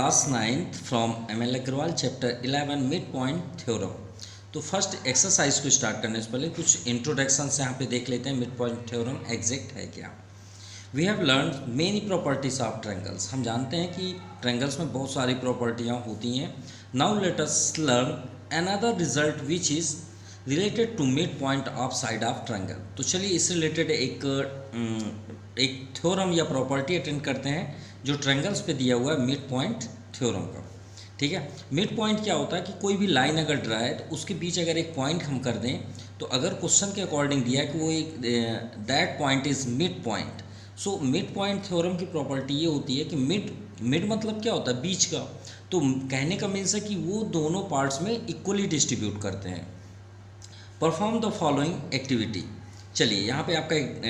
Class 9th from ML Agarwal chapter 11 mid point theorem. तो first exercise को start करने से पहले कुछ इंट्रोडक्शन से यहाँ पे देख लेते हैं मिड पॉइंट थ्योरम एग्जैक्ट है क्या। We have learn many properties of triangles. हम जानते हैं कि ट्रायंगल्स में बहुत सारी प्रॉपर्टियाँ होती हैं। Now let us learn another result which is related to mid point of side of triangle. तो चलिए इससे रिलेटेड एक थ्योरम या प्रॉपर्टी अटेंड करते हैं जो ट्रायंगल्स पे दिया हुआ है मिड पॉइंट थ्योरम का। ठीक है, मिड पॉइंट क्या होता है कि कोई भी लाइन अगर ड्रा है तो उसके बीच अगर एक पॉइंट हम कर दें तो अगर क्वेश्चन के अकॉर्डिंग दिया है कि वो एक that point is mid point. So mid point theorem की प्रॉपर्टी ये होती है कि मिड मतलब क्या होता है, बीच का। तो कहने का मीन्स है कि वो दोनों पार्ट्स में इक्वली डिस्ट्रीब्यूट करते हैं। Perform the following activity. चलिए यहाँ पे आपका एक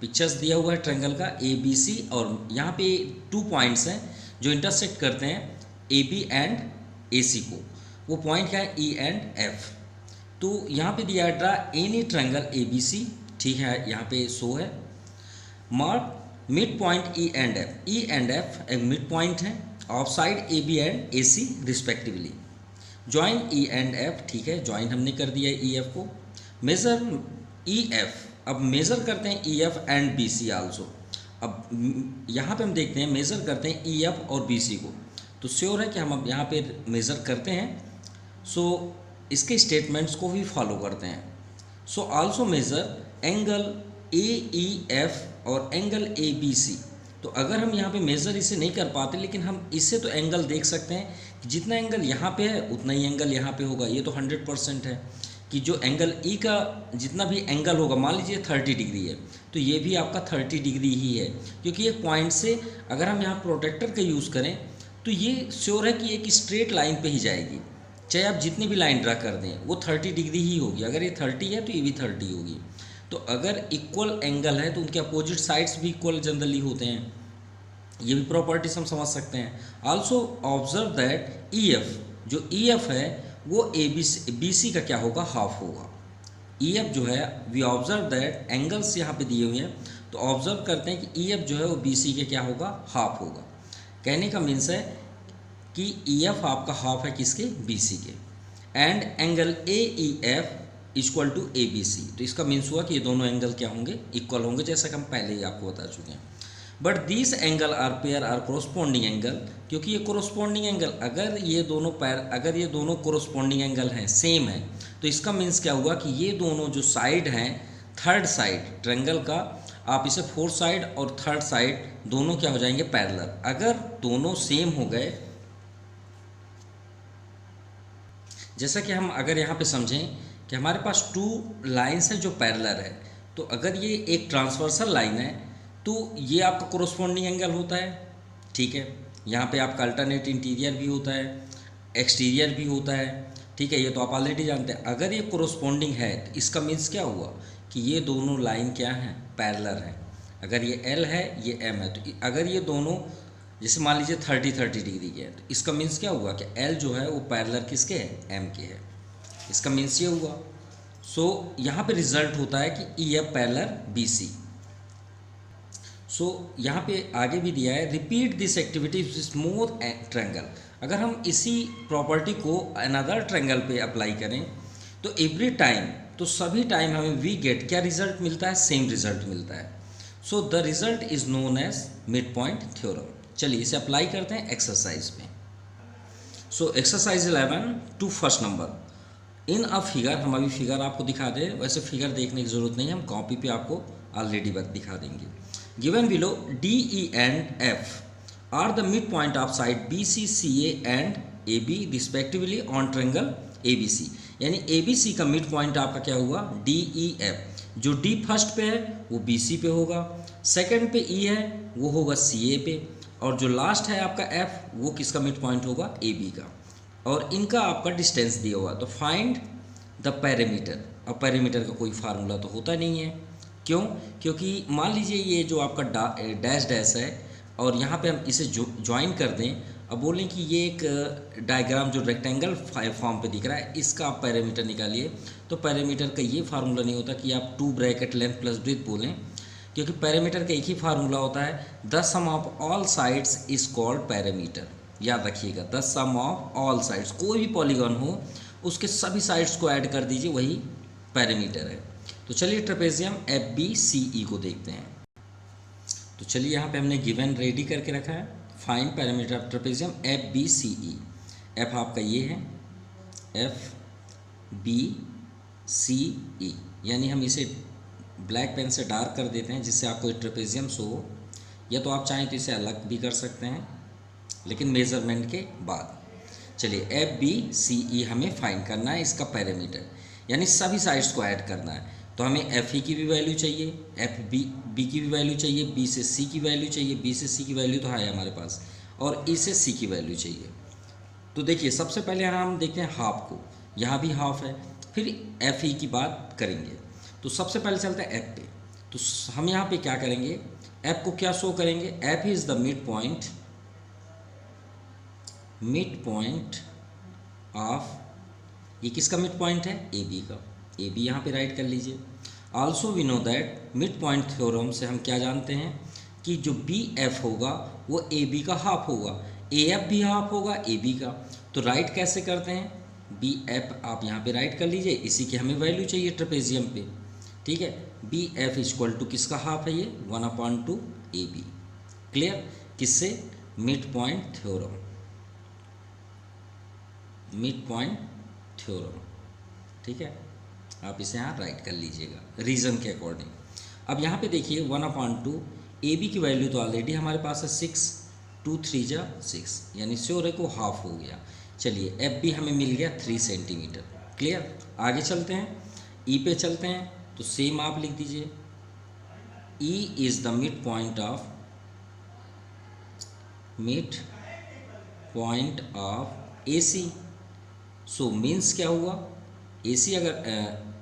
पिक्चर्स दिया हुआ है ट्रायंगल का ABC और यहाँ पे 2 पॉइंट्स हैं जो इंटरसेक्ट करते हैं AB एंड AC को। वो पॉइंट क्या है, E एंड F। तो यहाँ पे दिया ड्रा एनी ट्रायंगल ABC, ठीक है, यहाँ पे शो है। Mark mid point E and F। E and F एक मिड पॉइंट है of side AB and AC respectively. Join E and F, ठीक है, ज्वाइन हमने कर दिया है EF को। मेजर EF, अब मेज़र करते हैं EF एंड BC आल्सो। अब यहाँ पे हम देखते हैं मेज़र करते हैं EF और BC को, तो श्योर है कि हम अब यहाँ पे मेज़र करते हैं। सो इसके स्टेटमेंट्स को भी फॉलो करते हैं। So also measure angle AEF और एंगल ABC। तो अगर हम यहाँ पे मेज़र इसे नहीं कर पाते लेकिन हम इससे तो एंगल देख सकते हैं कि जितना एंगल यहाँ पे है उतना ही एंगल यहाँ पे होगा। ये तो 100% है कि जो एंगल E का जितना भी एंगल होगा, मान लीजिए 30 डिग्री है तो ये भी आपका 30 डिग्री ही है, क्योंकि एक पॉइंट से अगर हम यहाँ प्रोटेक्टर का यूज़ करें तो ये श्योर है कि एक स्ट्रेट लाइन पे ही जाएगी। चाहे आप जितनी भी लाइन ड्रा कर दें वो 30 डिग्री ही होगी। अगर ये 30 है तो ये भी 30 होगी। तो अगर इक्वल एंगल है तो उनके अपोजिट साइड्स भी इक्वल जनरली होते हैं। ये भी प्रॉपर्टीज हम समझ सकते हैं। आल्सो ऑब्जर्व दैट EF, जो EF है वो BC का क्या होगा, हाफ होगा। EF जो है, वी ऑब्जर्व दैट एंगल्स यहाँ पे दिए हुए हैं तो ऑब्जर्व करते हैं कि EF जो है वो BC के क्या होगा, हाफ होगा। कहने का मीन्स है कि EF आपका हाफ है किसके, BC के। And angle AEF equal to ABC। तो इसका मीन्स हुआ कि ये दोनों एंगल क्या होंगे, इक्वल होंगे, जैसा कि हम पहले ही आपको बता चुके हैं। But this angle are pair are corresponding angle, क्योंकि ये कोरोस्पोंडिंग एंगल, अगर ये दोनों कोरोस्पोंडिंग एंगल हैं, सेम है, तो इसका मीन्स क्या हुआ कि ये दोनों जो साइड हैं, थर्ड साइड ट्रायंगल का, आप इसे फोर्थ साइड और थर्ड साइड दोनों क्या हो जाएंगे, पैरेलल। अगर दोनों सेम हो गए, जैसा कि हम अगर यहाँ पे समझें कि हमारे पास 2 लाइन्स हैं जो पैरेलल है, तो अगर ये एक ट्रांसवर्सल लाइन है तो ये आपका कोरोस्पोंडिंग एंगल होता है। ठीक है, यहाँ पे आपका अल्टरनेट इंटीरियर भी होता है, एक्सटीरियर भी होता है। ठीक है, ये तो आप ऑलरेडी जानते हैं। अगर ये कोरोस्पोंडिंग है तो इसका मीन्स क्या हुआ कि ये दोनों लाइन क्या हैं, पैरेलल हैं। अगर ये L है, ये M है, तो अगर ये दोनों जैसे मान लीजिए 30 डिग्री के हैं तो इसका मीन्स क्या हुआ कि L जो है वो पैरेलल किसके है, M के है। इसका मीन्स ये हुआ। सो यहाँ पे रिजल्ट होता है कि EF पैरेलल BC। सो यहाँ पे आगे भी दिया है, repeat this activity smooth triangle. अगर हम इसी प्रॉपर्टी को अनदर ट्रायंगल पे अप्लाई करें तो एवरी टाइम, तो सभी टाइम हमें वी गेट क्या रिजल्ट मिलता है, सेम रिजल्ट मिलता है। So the result is known as mid point theorem. चलिए इसे अप्लाई करते हैं एक्सरसाइज में। So exercise 11 two first number in a figure. हम अभी फिगर आपको दिखा दें, वैसे फिगर देखने की ज़रूरत नहीं है, हम कॉपी पे आपको ऑलरेडी दिखा देंगे। Given below DE and F are the midpoint of side BC, CA and AB respectively on triangle ABC। यानी ABC का मिड पॉइंट आपका क्या हुआ, DEF। जो D फर्स्ट पे है वो BC पे होगा, सेकंड पे E है वो होगा CA पे, और जो लास्ट है आपका F वो किसका मिड पॉइंट होगा, AB का। और इनका आपका डिस्टेंस दिया हुआ। तो फाइंड द पैरामीटर। अब पैरामीटर का कोई फार्मूला तो होता नहीं है, क्यों, क्योंकि मान लीजिए ये जो आपका डैश डैश है और यहाँ पे हम इसे ज्वाइन कर दें। अब बोलें कि ये एक डायग्राम जो रेक्टेंगल फॉर्म पे दिख रहा है, इसका आप पैरामीटर निकालिए, तो पैरामीटर का ये फार्मूला नहीं होता कि आप 2 ब्रैकेट लेंथ प्लस ब्रेथ बोलें, क्योंकि पैरामीटर का एक ही फार्मूला होता है, the sum of all sides is called parameter. याद रखिएगा the sum of all sides, कोई भी पॉलीगॉन हो उसके सभी साइड्स को ऐड कर दीजिए, वही पैरामीटर है। तो चलिए ट्रेपेजियम FBCE को देखते हैं। तो चलिए यहाँ पे हमने गिवन रेडी करके रखा है, find parameter of trapezium FBCE। F आपका ये है FBCE, यानी हम इसे ब्लैक पेन से डार्क कर देते हैं जिससे आपको ट्रेपेजियम शो हो, या तो आप चाहें तो इसे अलग भी कर सकते हैं लेकिन मेज़रमेंट के बाद। चलिए FBCE हमें फाइंड करना है, इसका पैरामीटर यानी सभी साइड्स को ऐड करना है। तो हमें FE की भी वैल्यू चाहिए, FB की भी वैल्यू चाहिए, B से C की वैल्यू चाहिए, B से C की वैल्यू तो है हमारे पास, और E से C की वैल्यू चाहिए। तो देखिए सबसे पहले हम देखते हैं हाफ को, यहाँ भी हाफ है, फिर FE की बात करेंगे। तो सबसे पहले चलते हैं F पे। तो हम यहाँ पे क्या करेंगे, F को क्या शो करेंगे, F is the mid point of, ये किसका मिड पॉइंट है, AB का। AB यहाँ पे राइट कर लीजिए। Also we know that mid point theorem से हम क्या जानते हैं कि जो BF होगा वो AB का हाफ होगा, AF भी हाफ होगा AB का। तो राइट कैसे करते हैं, BF आप यहाँ पे राइट कर लीजिए, इसी की हमें वैल्यू चाहिए ट्रेपेजियम पे, ठीक है। BF इक्वल टू किसका हाफ है, ये 1/2 AB। क्लियर, किससे, मिड पॉइंट थ्योरम, ठीक है। आप इसे यहाँ राइट कर लीजिएगा रीज़न के अकॉर्डिंग। अब यहाँ पे देखिए 1/2 AB की वैल्यू तो ऑलरेडी हमारे पास है 6, 2 3 जा 6, यानी श्योर को हाफ हो गया। चलिए FB हमें मिल गया 3 सेंटीमीटर। क्लियर, आगे चलते हैं, E पे चलते हैं। तो सेम आप लिख दीजिए, E is the mid point of AC। So means क्या हुआ, AC अगर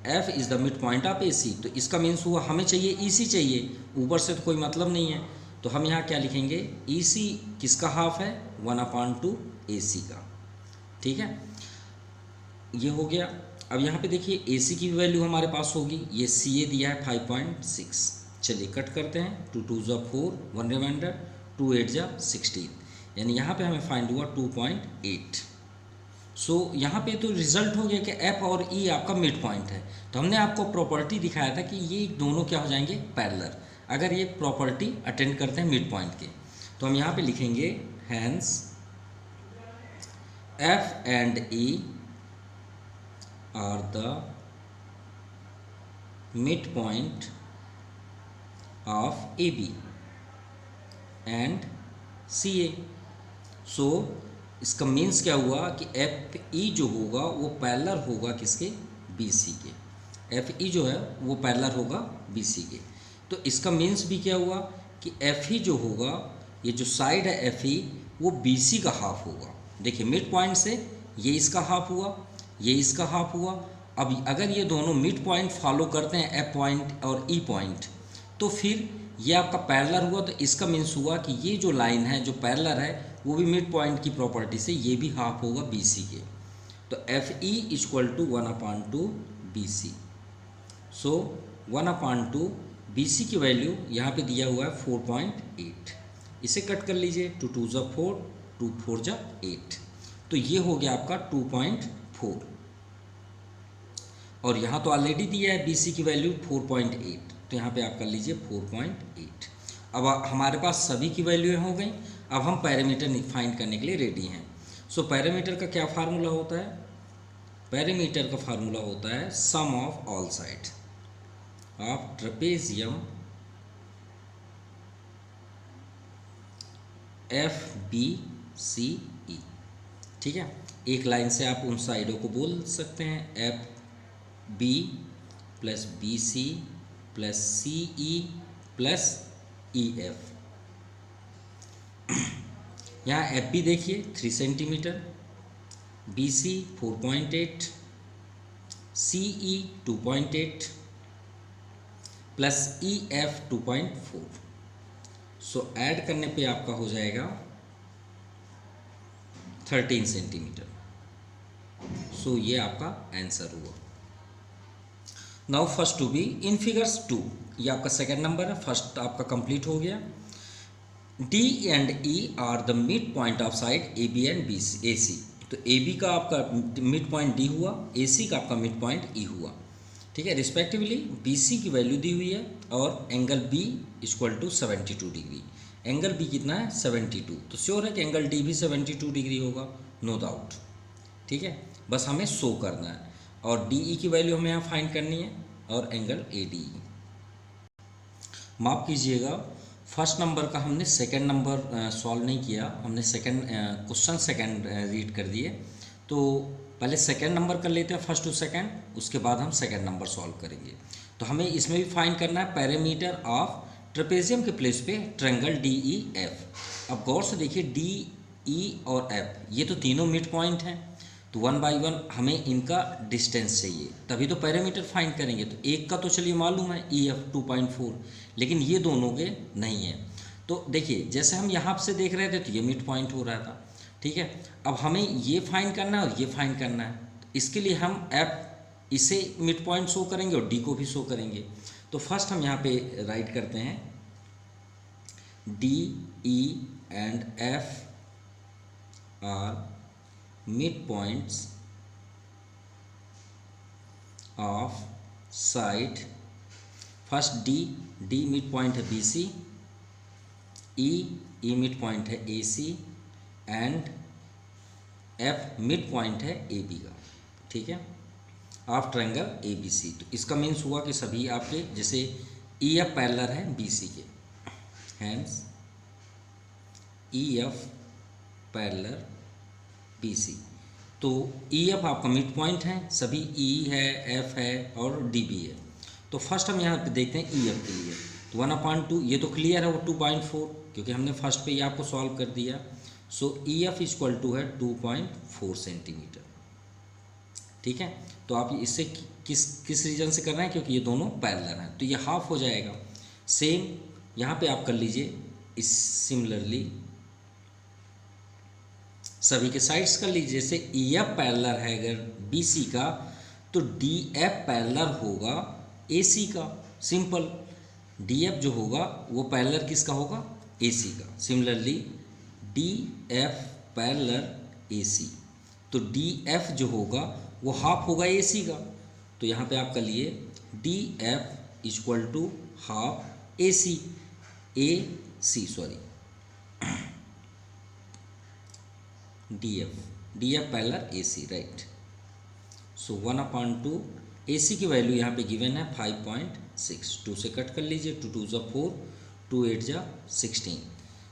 F is the mid point of AC, तो इसका मीन्स हुआ हमें चाहिए EC चाहिए, ऊपर से तो कोई मतलब नहीं है। तो हम यहाँ क्या लिखेंगे, EC किसका हाफ है, 1/2 AC का, ठीक है। ये हो गया। अब यहाँ पे देखिए AC की वैल्यू हमारे पास होगी, ये CA दिया है 5.6। चलिए कट करते हैं, 2 2 जा 4, 1 रिमाइंडर, 2 8 जा 16, यानी यहाँ पे हमें फाइंड हुआ 2.8। सो यहाँ पे तो रिजल्ट हो गया कि F और E आपका मिड पॉइंट है। तो हमने आपको प्रॉपर्टी दिखाया था कि ये दोनों क्या हो जाएंगे, पैरेलल, अगर ये प्रॉपर्टी अटेंड करते हैं मिड पॉइंट के। तो हम यहाँ पे लिखेंगे hence F and E are the mid point of AB and CA। So इसका मीन्स क्या हुआ कि FE जो होगा वो पैरेलल होगा किसके, BC के। FE जो है वो पैरेलल होगा BC के। तो इसका मीन्स भी क्या हुआ कि FE जो होगा, ये जो साइड है FE वो BC का हाफ होगा। देखिए मिड पॉइंट से ये इसका हाफ हुआ, ये इसका हाफ हुआ। अब अगर ये दोनों मिड पॉइंट फॉलो करते हैं F पॉइंट और E पॉइंट, तो फिर ये आपका पैरेलल हुआ। तो इसका मीन्स हुआ कि ये जो लाइन है जो पैरेलल है वो भी मिड पॉइंट की प्रॉपर्टी से ये भी हाफ होगा BC के। तो FE equal to 1/2 BC। So 1/2 BC की वैल्यू यहाँ पे दिया हुआ है 4.8। इसे कट कर लीजिए, 2 2 जा 4, 2 4 जा 8, तो ये हो गया आपका 2.4। और यहाँ तो ऑलरेडी दिया है BC की वैल्यू 4.8, तो यहाँ पे आप कर लीजिए 4.8। अब हमारे पास सभी की वैल्यू हो गई। अब हम पैरामीटर फाइंड करने के लिए रेडी हैं। सो पैरामीटर का क्या फार्मूला होता है, पैरामीटर का फार्मूला होता है sum of all sides of trapezium FBCE, ठीक है। एक लाइन से आप उन साइडों को बोल सकते हैं, FB plus BC plus CE plus EF। यहाँ FB देखिए 3 centimetre, BC 4.8, CE 2.8 plus EF 2.4। सो ऐड करने पे आपका हो जाएगा 13 सेंटीमीटर। सो ये आपका आंसर हुआ। Now first to be in figures 2, ये आपका सेकंड नंबर है, फर्स्ट आपका कंप्लीट हो गया। D and E are the mid point of side A B and B C A C. तो ए बी का आपका मिड पॉइंट डी हुआ, ए सी का आपका मिड पॉइंट ई हुआ, ठीक है। रिस्पेक्टिवली बी सी की वैल्यू दी हुई है और angle B equal to 72 degree. Angle B कितना है 72, तो श्योर है कि एंगल डी भी 72 डिग्री होगा, नो डाउट, ठीक है। बस हमें शो करना है और डी ई की वैल्यू हमें यहाँ फाइंड करनी है और एंगल ए डी। माफ़ कीजिएगा, फर्स्ट नंबर का हमने सेकंड नंबर सॉल्व नहीं किया, हमने क्वेश्चन सेकंड रीड कर दिए। तो पहले सेकंड नंबर कर लेते हैं, फर्स्ट टू सेकंड, उसके बाद हम सेकंड नंबर सॉल्व करेंगे। तो हमें इसमें भी फाइंड करना है पैरामीटर ऑफ ट्रेपेजियम के प्लेस पे ट्रायंगल डी ई एफ। अब गौर से देखिए, डी ई और एफ ये तो तीनों मिड पॉइंट हैं, तो 1 बाई 1 हमें इनका डिस्टेंस चाहिए, तभी तो पैरामीटर फाइंड करेंगे। तो एक का तो चलिए मालूम है ई एफ 2.4, लेकिन ये दोनों के नहीं है। तो देखिए, जैसे हम यहाँ से देख रहे थे तो ये मिड पॉइंट हो रहा था, ठीक है। अब हमें ये फाइंड करना है और ये फाइंड करना है। इसके लिए हम एफ इसे मिड पॉइंट शो करेंगे और डी को भी शो करेंगे। तो फर्स्ट हम यहाँ पे राइट करते हैं, D E and F are mid points of side. First D mid point है B C, E mid point है A C and F mid point है ए बी का, ठीक है, of triangle A B C. तो इसका means हुआ कि सभी आपके जैसे ई एफ पैरेलल है बी सी के, hence E F parallel B C. तो ई एफ आपका मिड पॉइंट है, सभी ई है, एफ है और डी बी है। तो फर्स्ट हम यहाँ पे देखते हैं ई एफ के लिए, तो 1/2 ये तो क्लियर है, वो 2.4 क्योंकि हमने फर्स्ट पे ये आपको सॉल्व कर दिया। सो ई एफ इक्वल टू है 2.4 सेंटीमीटर, ठीक है। तो आप इससे किस रीजन से कर रहे हैं, क्योंकि ये दोनों पैरेलल हैं, तो ये हाफ हो जाएगा। सेम यहाँ पे आप कर लीजिए, इस सिमिलरली सभी के साइड्स कर लीजिए। जैसे ई एफ पैरेलल है अगर बी सी का, तो डी एफ पैरेलल होगा ए सी का, सिंपल। डी एफ जो होगा वो पैरेलल किसका होगा, ए सी का। Similarly D F parallel A C, तो डी एफ जो होगा वो हाफ होगा ए सी का। तो यहाँ पे आप कर लिए D F equal to half A C D F parallel A C, right. So 1/2 A C की वैल्यू यहाँ पे गिवन है 5.6, 2 से कट कर लीजिए, 2 2 ज़ा 4, 2 8 ज़ा 16।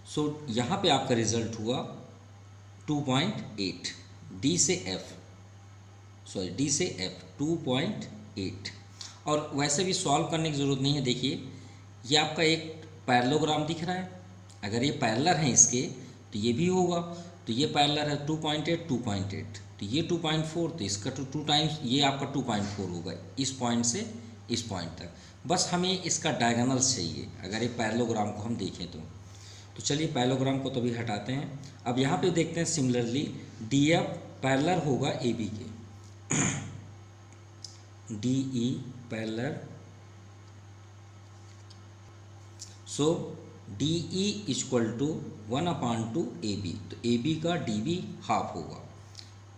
सो यहाँ पे आपका रिजल्ट हुआ 2.8, डी से एफ 2.8। और वैसे भी सॉल्व करने की ज़रूरत नहीं है। देखिए, ये आपका एक पैरेललोग्राम दिख रहा है, अगर ये पैरेलल है इसके तो ये भी होगा। तो ये पैरेलल है 2.8, तो ये 2.4, तो इसका 2 टाइम्स ये आपका 2.4 होगा, इस पॉइंट से इस पॉइंट तक। बस हमें इसका डायगोनल्स चाहिए अगर ये पैरेललोग्राम को हम देखें तो चलिए पैरेललोग्राम को तो भी हटाते हैं। अब यहाँ पे देखते हैं सिमिलरली डी एफ पैरेलल होगा ए बी के, D E parallel, so D E equal to 1/2 A B. तो ए बी का डी बी हाफ होगा।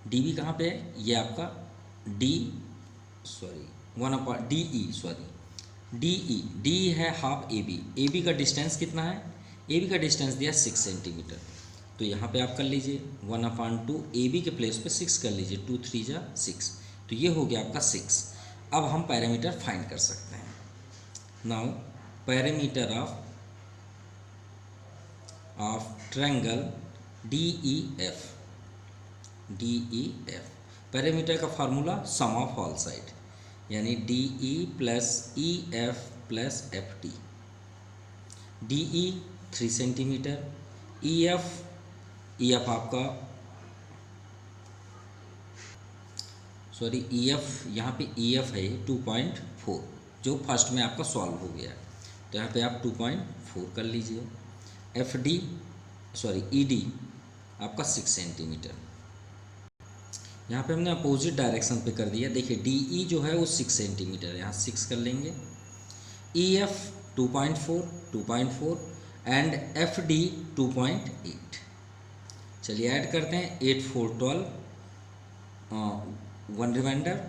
डी बी कहाँ पे है, ये आपका डी ई है हाफ ए बी का डिस्टेंस कितना है, ए बी का डिस्टेंस दिया 6 सेंटीमीटर। तो यहाँ पे आप कर लीजिए 1/2 ए बी के प्लेस पे 6 कर लीजिए, 2 3 ज़ा 6, तो ये हो गया आपका 6। अब हम पैरामीटर फाइंड कर सकते हैं। Now parameter of triangle D E F, parameter का formula sum of all side, यानी D E plus E F plus F T. D E 3 centimetre, E F आपका यहाँ पे ई एफ है 2.4, जो फर्स्ट में आपका सॉल्व हो गया, तो यहाँ पे आप 2.4 कर लीजिए। ई डी आपका 6 सेंटीमीटर, यहाँ पे हमने अपोजिट डायरेक्शन पे कर दिया। देखिए डी ई जो है वो 6 सेंटीमीटर, यहाँ 6 कर लेंगे। E F 2.4 and F D 2.8। चलिए ऐड करते हैं, 8 4 12, 1 रिमाइंडर,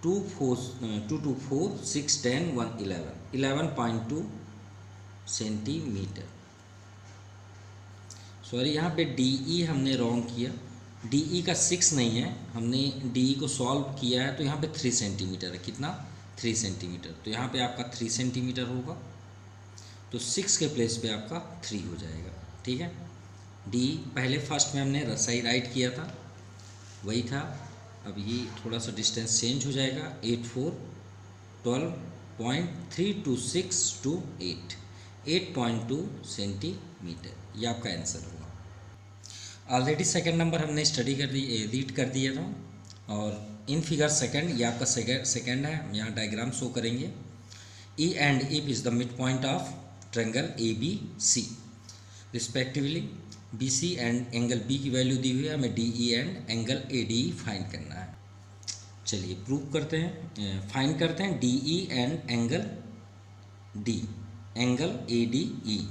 2 2 4 6 10 1 11, 11.2 सेंटीमीटर। सॉरी, यहाँ पे डी हमने रॉन्ग किया, डी का 6 नहीं है, हमने डी को सॉल्व किया है तो यहाँ पे 3 सेंटीमीटर है। कितना? 3 सेंटीमीटर। तो यहाँ पे आपका 3 सेंटीमीटर होगा, तो 6 के प्लेस पे आपका 3 हो जाएगा। ठीक है, डी पहले फर्स्ट में हमने सही राइट किया था, वही था। अब ये थोड़ा सा डिस्टेंस चेंज हो जाएगा, 8 4 12.326 to 8.2 सेंटीमीटर, ये आपका आंसर होगा। ऑलरेडी सेकंड नंबर हमने स्टडी कर दी, रीड कर दिया था, और इन फिगर सेकंड, ये आपका सेकंड है, हम यहाँ डायग्राम शो करेंगे। E and F is the midpoint of triangle ABC respectively. BC and angle B की वैल्यू दी हुई है, हमें DE and angle ADE find करना है। चलिए प्रूव करते हैं, फाइंड करते हैं DE and angle D, angle ADE,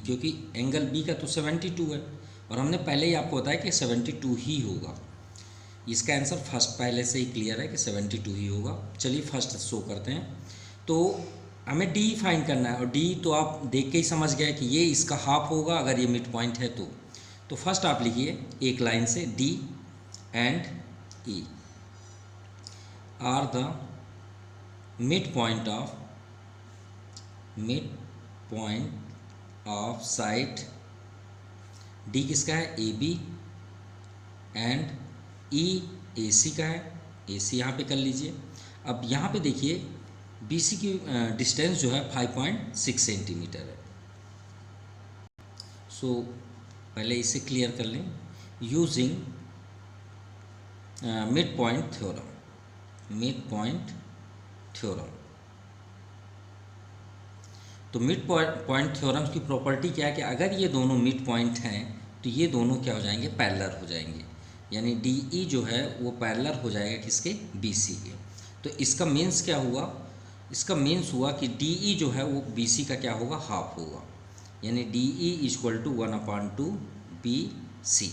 क्योंकि एंगल B का तो 72 है और हमने पहले ही आपको बताया कि 72 ही होगा। इसका आंसर फर्स्ट पहले से ही क्लियर है कि 72 ही होगा। चलिए फर्स्ट शो करते हैं। तो हमें डी फाइंड करना है, और डी तो आप देख के ही समझ गए कि ये इसका हाफ होगा अगर ये मिड पॉइंट है तो फर्स्ट आप लिखिए एक लाइन से, D and E are the mid point of side. D किसका है? A B, and E A C का है, ए सी यहाँ पे कर लीजिए। अब यहाँ पे देखिए बी सी की डिस्टेंस जो है 5.6 सेंटीमीटर है। सो पहले इसे क्लियर कर लें यूजिंग मिड पॉइंट थ्योरम। तो मिड पॉइंट थ्योरम की प्रॉपर्टी क्या है कि अगर ये दोनों मिड पॉइंट हैं तो ये दोनों क्या हो जाएंगे? पैरेलल हो जाएंगे, यानी डी ई जो है वो पैरेलल हो जाएगा किसके? बी सी के। तो इसका मीन्स क्या हुआ? इसका मीन्स हुआ कि डी ई जो है वो बी सी का क्या होगा? हाफ होगा, यानी D E equal to 1/2 B C,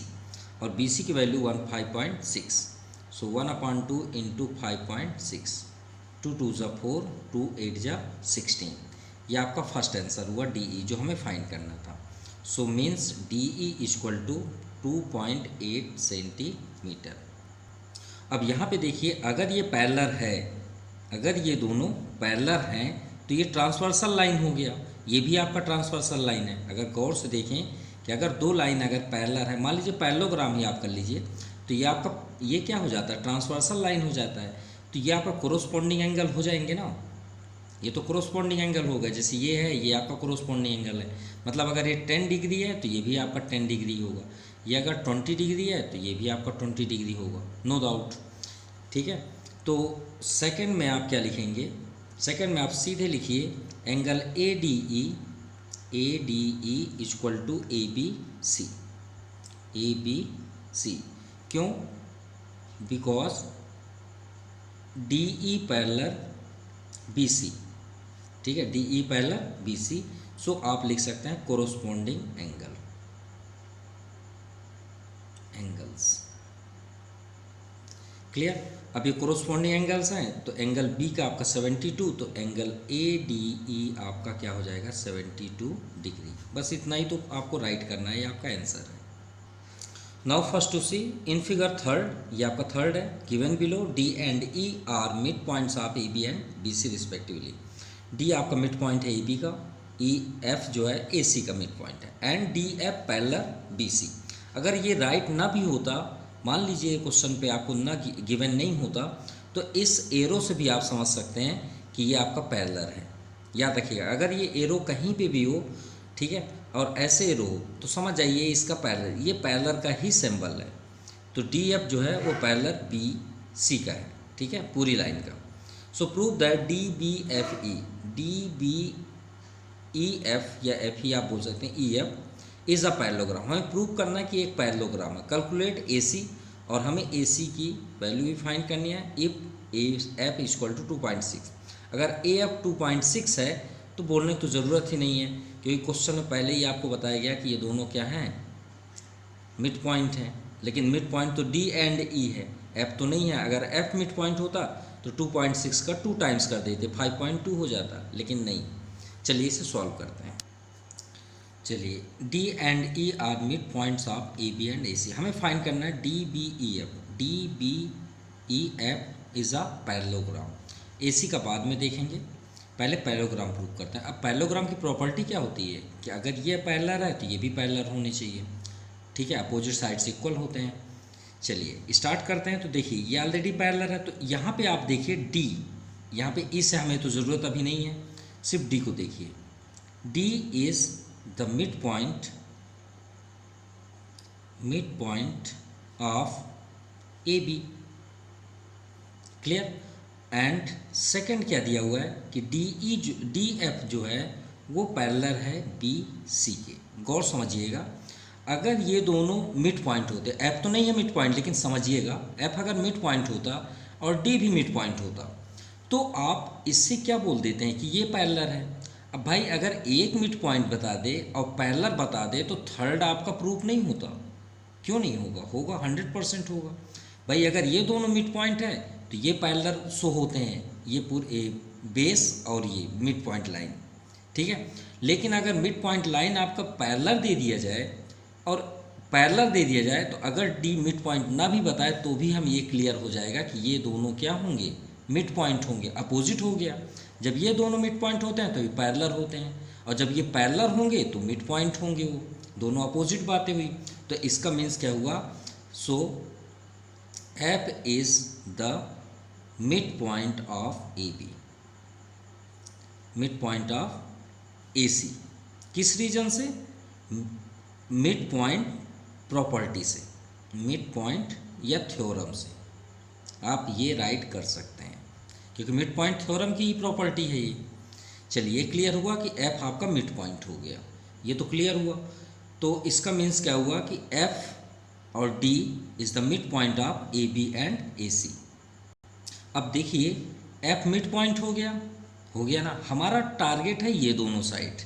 और बी सी की वैल्यू 5.6। सो 1/2 इंटू 5.6, 2 2 ज़ा 4, 2 8 ज़ा 16। ये आपका फर्स्ट आंसर हुआ डी ई, जो हमें फाइंड करना था। So means D E equal to 2.8 centimetre. अब यहाँ पे देखिए, अगर ये पैरेलल है, अगर ये दोनों पैरेलल हैं तो ये ट्रांसवर्सल लाइन हो गया, ये भी आपका ट्रांसवर्सल लाइन है। अगर गौर से देखें कि अगर दो लाइन अगर पैरेलल है, मान लीजिए पैरेललोग्राम ही आप कर लीजिए, तो ये आपका ये क्या हो जाता है? ट्रांसवर्सल लाइन हो जाता है। तो ये आपका कोरोस्पोंडिंग एंगल हो जाएंगे ना, ये तो कोरोस्पोंडिंग एंगल हो गया। जैसे ये है, ये आपका कोरोस्पोंडिंग एंगल है, मतलब अगर ये 10 डिग्री है तो ये भी आपका 10 डिग्री होगा, ये अगर 20 डिग्री है तो ये भी आपका 20 डिग्री होगा, नो डाउट। ठीक है, तो सेकंड में आप क्या लिखेंगे? सेकंड में आप सीधे लिखिए angle A D E equal to A B C. क्यों? Because D E parallel B C. ठीक है, D E parallel B C. So आप लिख सकते हैं कोरोस्पोंडिंग एंगल्स। क्लियर? अब ये कोरोस्पोंडिंग एंगल्स हैं, तो एंगल बी का आपका 72, तो एंगल ए डी ई आपका क्या हो जाएगा? 72 डिग्री। बस इतना ही तो आपको राइट करना है, ये आपका आंसर है। Now first to see in figure third, ये आपका थर्ड है। Given below D and E are mid points of A B and B C respectively. D आपका मिड पॉइंट है ए बी का, ई एफ जो है A C का mid point है, and D F parallel B C. अगर ये right ना भी होता, मान लीजिए क्वेश्चन पे आपको ना गिवन नहीं होता, तो इस एरो से भी आप समझ सकते हैं कि ये आपका पैरेलल है। याद रखिएगा, अगर ये एरो कहीं पे भी हो, ठीक है, और ऐसे एरो हो, तो समझ जाइए इसका पैरेलल, ये पैरेलल का ही सिंबल है। तो डी एफ जो है वो पैरेलल बी सी का है, ठीक है, पूरी लाइन का। So prove that D B F E F या एफ ही आप बोल सकते हैं, E F is a parallelogram. हमें प्रूव करना है कि एक पैरेललोग्राम है। कैलकुलेट ए सी, और हमें ए सी की वैल्यू भी फाइंड करनी है। If A F equal to 2.6, अगर ए एफ 2.6 है तो बोलने की तो ज़रूरत ही नहीं है, क्योंकि क्वेश्चन में पहले ही आपको बताया गया कि ये दोनों क्या हैं, मिड पॉइंट हैं। लेकिन मिड पॉइंट तो डी एंड ई है, एफ तो नहीं है। अगर एफ मिड पॉइंट होता तो 2.6 का 2 टाइम्स कर देते, 5.2 हो जाता, लेकिन नहीं। चलिए इसे सॉल्व करते हैं। चलिए, D and E are mid points of A B and A C. हमें फाइंड करना है D B E F. D B E F is a parallelogram. A C का बाद में देखेंगे, पहले पैरेललोग्राम प्रूव करते हैं। अब पैरेललोग्राम की प्रॉपर्टी क्या होती है कि अगर ये पैरेलल है तो ये भी पैरेलल होनी चाहिए, ठीक है, अपोजिट साइड्स इक्वल होते हैं। चलिए स्टार्ट करते हैं। तो देखिए ये ऑलरेडी पैरेलल है, तो यहाँ पे आप देखिए डी, यहाँ पे ई से हमें तो ज़रूरत अभी नहीं है, सिर्फ डी को देखिए। D is the mid point of A B, clear. And second क्या दिया हुआ है कि डी एफ जो है वो पैरेलल है बी सी के। गौर समझिएगा, अगर ये दोनों मिड पॉइंट होते, एफ तो नहीं है मिड पॉइंट, लेकिन समझिएगा एफ अगर मिड पॉइंट होता और डी भी मिड पॉइंट होता तो आप इससे क्या बोल देते हैं कि ये पैरेलल है। अब भाई अगर एक मिड पॉइंट बता दे और पैरेलल बता दे तो थर्ड आपका प्रूफ नहीं होता। क्यों नहीं होगा? होगा, 100% होगा। भाई अगर ये दोनों मिड पॉइंट है तो ये पैरेलल शो होते हैं, ये पूरे बेस और ये मिड पॉइंट लाइन, ठीक है। लेकिन अगर मिड पॉइंट लाइन आपका पैरेलल दे दिया जाए और पैरेलल दे दिया जाए तो अगर डी मिड पॉइंट ना भी बताए तो भी हम ये क्लियर हो जाएगा कि ये दोनों क्या होंगे, मिड पॉइंट होंगे। अपोजिट हो गया, जब ये दोनों मिड पॉइंट होते हैं तो ये पैरेलल होते हैं, और जब ये पैरेलल होंगे तो मिड पॉइंट होंगे, वो दोनों अपोजिट बातें हुई। तो इसका मीन्स क्या हुआ, so F is the mid point of A B, mid point of A C. किस रीजन से? मिड पॉइंट प्रॉपर्टी से, मिड पॉइंट या थ्योरम से आप ये राइट कर सकते हैं, क्योंकि मिड पॉइंट थ्योरम की ही प्रॉपर्टी है ये। चलिए क्लियर हुआ कि एफ आपका मिड पॉइंट हो गया, ये तो क्लियर हुआ। तो इसका मीन्स क्या हुआ कि एफ और D is the mid point of A B and A C. अब देखिए एफ मिड पॉइंट हो गया ना। हमारा टारगेट है ये दोनों साइड,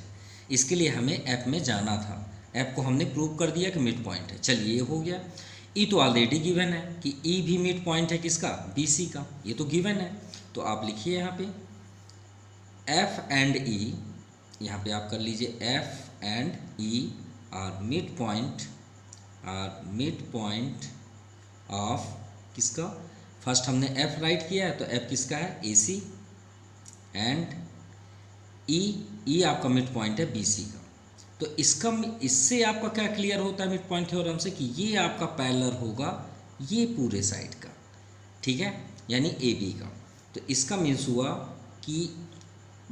इसके लिए हमें एफ में जाना था। एफ को हमने प्रूव कर दिया कि मिड पॉइंट है, चलिए ये हो गया। ई तो ऑलरेडी गिवन है कि ई भी मिड पॉइंट है किसका, बी सी का, ये तो गिवन है। तो आप लिखिए यहाँ पे एफ एंड ई, यहाँ पे आप कर लीजिए F and E are mid point of किसका, फर्स्ट हमने एफ राइट किया है तो एफ किसका है, ए सी, एंड ई आपका मिड पॉइंट है बी सी का। तो इससे आपका क्या क्लियर होता है मिड पॉइंट थ्योरम से कि ये आपका पैरेलल होगा ये पूरे साइड का, ठीक है, यानी ए बी का। तो इसका मीन्स हुआ कि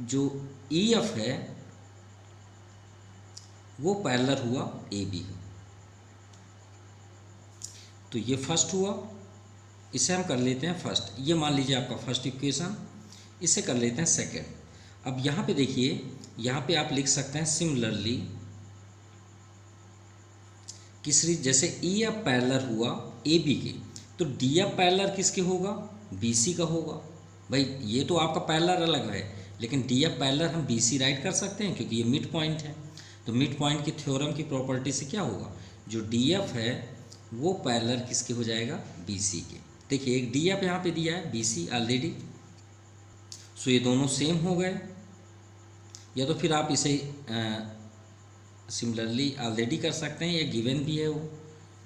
जो ई एफ है वो पैरेलल हुआ ए बी। तो ये फर्स्ट हुआ, इसे हम कर लेते हैं फर्स्ट, ये मान लीजिए आपका फर्स्ट इक्वेशन, इसे कर लेते हैं सेकेंड। अब यहाँ पे देखिए, यहाँ पे आप लिख सकते हैं सिमिलरली जैसे ई एफ पैरेलल हुआ ए बी के, तो डी एफ पैरेलल किसके होगा, बी सी का होगा। भाई ये तो आपका पैरेलल अलग है, लेकिन डी एफ पैरेलल हम बी सी राइट कर सकते हैं क्योंकि ये मिड पॉइंट है। तो मिड पॉइंट की थ्योरम की प्रॉपर्टी से क्या होगा, जो डी एफ है वो पैरेलल किसके हो जाएगा, बी सी के। देखिए एक डी एफ यहाँ पे दिया है, बी सी ऑलरेडी, सो ये दोनों सेम हो गए। या तो फिर आप इसे सिमिलरली ऑलरेडी कर सकते हैं, या गिवन भी है वो,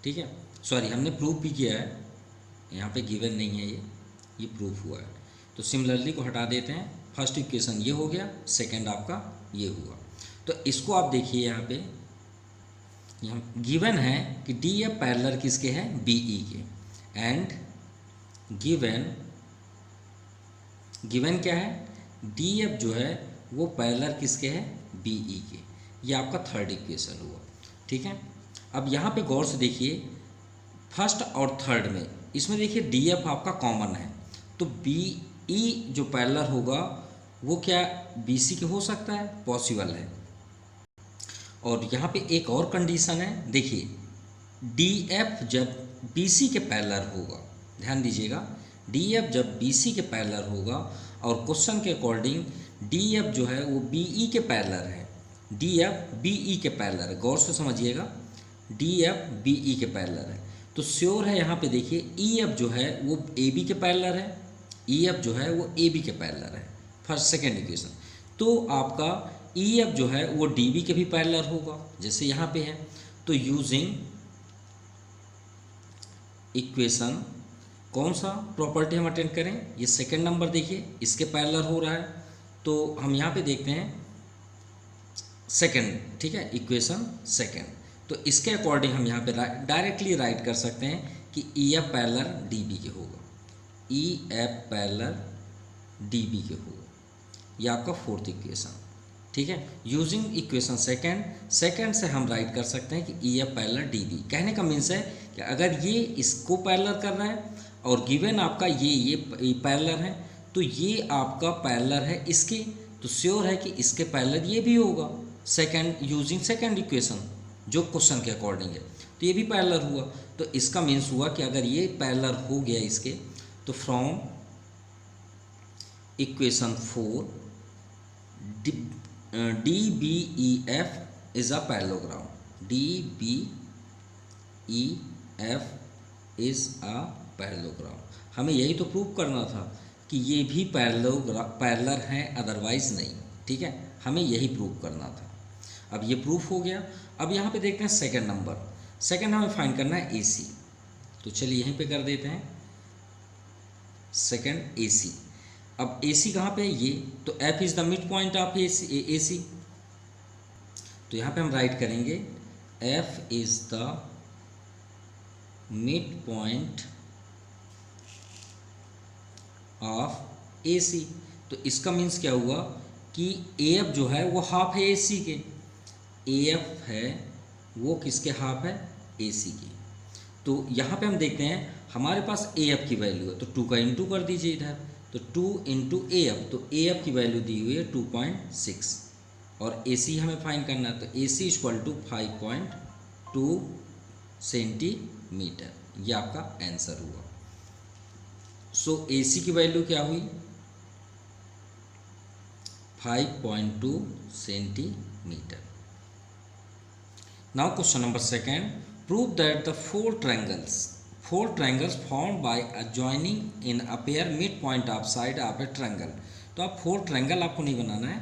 ठीक है, सॉरी हमने प्रूफ भी किया है, यहाँ पे गिवन नहीं है, ये प्रूफ हुआ है। तो सिमिलरली को हटा देते हैं, फर्स्ट इक्वेशन ये हो गया, सेकंड आपका ये हुआ। तो इसको आप देखिए यहाँ पे, यहाँ गिवन है कि डी एफ पैरेलल किसके हैं, बी ई के, एंड गिवन क्या है, डी एफ जो है वो पैरेलल किसके है, बी ई के। ये आपका थर्ड इक्वेशन हुआ, ठीक है। अब यहाँ पे गौर से देखिए, फर्स्ट और थर्ड में इसमें देखिए डी एफ आपका कॉमन है, तो बी ई जो पैरेलल होगा वो क्या बी सी के हो सकता है, पॉसिबल है। और यहाँ पे एक और कंडीशन है, देखिए डी एफ जब बी सी के पैरेलल होगा, ध्यान दीजिएगा, डी एफ जब बी सी के पैरेलल होगा और क्वेश्चन के अकॉर्डिंग डी एफ जो है वो बी ई के पैरेलल है, डी एफ बी ई के पैरेलल है, गौर से समझिएगा, डी एफ बी ई के पैरेलल है। तो श्योर है यहाँ पे देखिए ई एफ जो है वो ए बी के पैरेलल है, ई एफ जो है वो ए बी के पैरेलल है, फर्स्ट सेकेंड इक्वेशन। तो आपका ई एफ जो है वो डी बी के भी पैरेलल होगा जैसे यहाँ पे है। तो यूजिंग इक्वेशन कौन सा प्रॉपर्टी हम अटेंड करें, ये सेकेंड नंबर देखिए इसके पैरेलल हो रहा है, तो हम यहाँ पे देखते हैं सेकेंड, ठीक है, इक्वेशन सेकेंड। तो इसके अकॉर्डिंग हम यहाँ पे डायरेक्टली राइट कर सकते हैं कि E F parallel D B के होगा, E F parallel D B के होगा, ये आपका फोर्थ इक्वेशन, ठीक है। यूजिंग इक्वेशन सेकेंड से हम राइट कर सकते हैं कि E F parallel D B. कहने का मीन्स है कि अगर ये इसको पैरेलल कर रहा है और गिवन आपका ये पैरेलल है, तो ये आपका पैरेलल है इसके, तो श्योर है कि इसके पैरेलल ये भी होगा, सेकेंड यूजिंग सेकेंड इक्वेशन जो क्वेश्चन के अकॉर्डिंग है, तो ये भी पैरेलल हुआ। तो इसका मीन्स हुआ कि अगर ये पैरेलल हो गया इसके, तो from equation 4 D B E F is a parallelogram, D B E F is a parallelogram. हमें यही तो प्रूव करना था कि ये भी पैरेलल हैं, अदरवाइज नहीं, ठीक है, हमें यही प्रूव करना था। अब ये प्रूफ हो गया। अब यहाँ पे देखते हैं सेकंड नंबर, सेकंड हमें फाइंड करना है ए सी, तो चलिए यहीं पे कर देते हैं सेकंड ए सी। अब ए सी कहाँ पे है, ये तो F is the mid point of A C, तो यहाँ पे हम राइट करेंगे F is the mid point of A C. तो इसका मीन्स क्या हुआ कि ए एफ जो है वो हाफ है ए सी के, ए एफ है वो किसके हाफ है, ए सी की। तो यहाँ पे हम देखते हैं हमारे पास ए एफ की वैल्यू है, तो 2 का इंटू कर दीजिए इधर, तो 2 इंटू ए एफ, तो ए एफ की वैल्यू दी हुई है 2.6 और ए सी हमें फाइंड करना है, तो ए सी इक्वल टू 5.2 सेंटीमीटर, ये आपका आंसर हुआ। सो ए सी की वैल्यू क्या हुई, 5.2 centimetre. Now question number second, prove that the four triangles formed by adjoining in a pair midpoint of side of a triangle। तो आप 4 ट्रायंगल आपको नहीं बनाना है,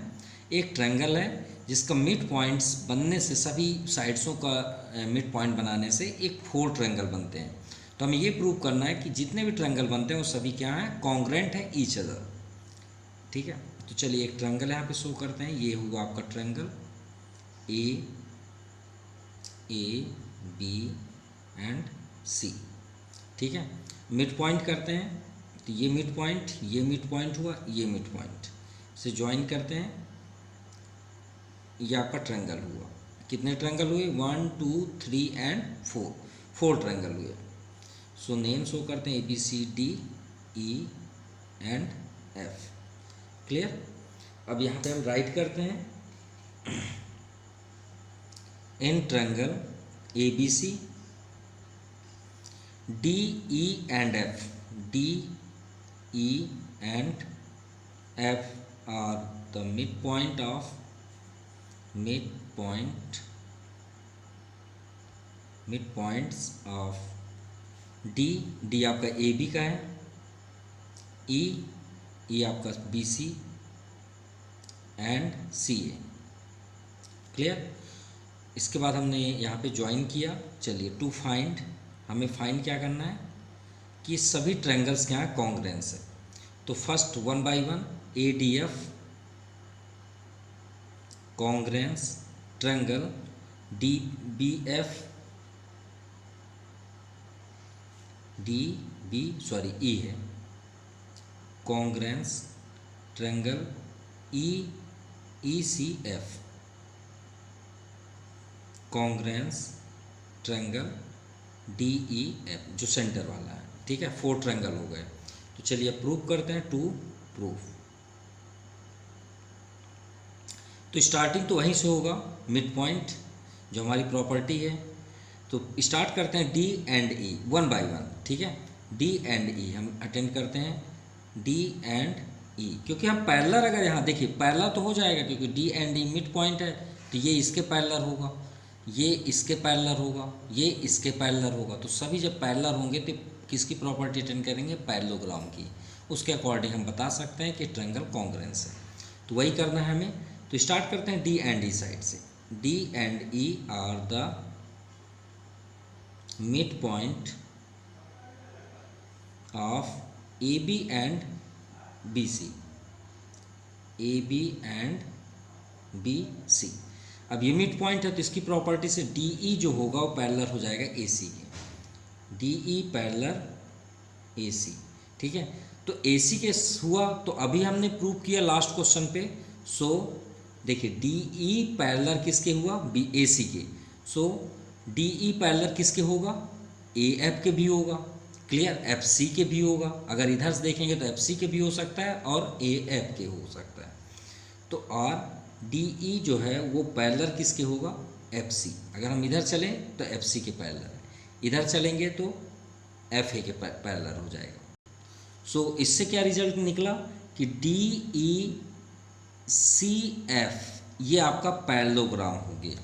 एक ट्रायंगल है जिसका मिड पॉइंट्स बनने से, सभी साइड्सों का मिड पॉइंट बनाने से एक 4 ट्रायंगल बनते हैं। तो हमें ये प्रूव करना है कि जितने भी ट्रायंगल बनते हैं वो सभी क्या हैं, कॉन्ग्रेंट है ईच अदर, ठीक है। तो चलिए एक ट्रायंगल यहाँ पे शो करते हैं, ये हुआ आपका ट्रायंगल ए बी एंड सी, ठीक है। मिड पॉइंट करते हैं, तो ये मिड पॉइंट हुआ, ये मिड पॉइंट से ज्वाइन करते हैं, ये आपका ट्रायंगल हुआ। कितने ट्रायंगल हुए, 1 2 3 एंड 4 ट्रायंगल हुए। सो नेम शो करते हैं ABCD E and F, clear. अब यहाँ पे हम राइट करते हैं in triangle ABC DE and F, DE and F are the midpoints of D आपका AB का है, E आपका BC एंड CA, क्लियर। इसके बाद हमने यहाँ पे ज्वाइन किया। चलिए टू फाइंड, हमें फाइंड क्या करना है कि सभी ट्रायंगल्स क्या है, कॉन्ग्रेंस है। तो first 1 by 1 ADF congruence triangle DBF E है, congruence triangle ECF congruence triangle DEF जो सेंटर वाला है, ठीक है। 4 ट्रायंगल हो गए। तो चलिए प्रूव करते हैं, टू प्रूफ। तो स्टार्टिंग तो वहीं से होगा, मिड पॉइंट जो हमारी प्रॉपर्टी है। तो स्टार्ट करते हैं D एंड E 1 बाय 1, ठीक है। D एंड E हम अटेंड करते हैं, D एंड ई, क्योंकि हम पैरेलल अगर यहाँ देखिए पैरेलल तो हो जाएगा क्योंकि D and E mid point है, तो ये इसके पैरेलल होगा, ये इसके पैरेलल होगा, ये इसके पैरेलल होगा। तो सभी जब पैरेलल होंगे तो किसकी प्रॉपर्टी अटेंड करेंगे, पैरेललोग्राम की। उसके अकॉर्डिंग हम बता सकते हैं कि ट्रायंगल कॉन्ग्रुएंस है। तो वही करना है हमें। तो स्टार्ट करते हैं डी एंड ई साइड से। D and E are the mid point of A B and B C, A B and B C. अब ये मिड पॉइंट है तो इसकी प्रॉपर्टी से डी ई जो होगा वो पैरेलल हो जाएगा ए सी के, डी ई पैरेलल ए सी। ठीक है, तो ए सी के हुआ तो अभी हमने प्रूव किया लास्ट क्वेश्चन पे। सो देखिए डी ई पैरेलल किसके हुआ, बी ए सी के। सो डी ई पैरेलल किसके होगा, ए एफ के भी होगा। क्लियर, एफ सी के भी होगा। अगर इधर से देखेंगे तो एफ सी के भी हो सकता है और ए एफ के हो सकता है। तो आर डी ई जो है वो पैरेलल किसके होगा, एफ सी। अगर हम इधर चलें तो एफ सी के पैरेलल है, इधर चलेंगे तो एफ ए के पैरेलल हो जाएगा। सो इससे क्या रिजल्ट निकला कि डी ई सी एफ ये आपका पैरेललोग्राम हो गया।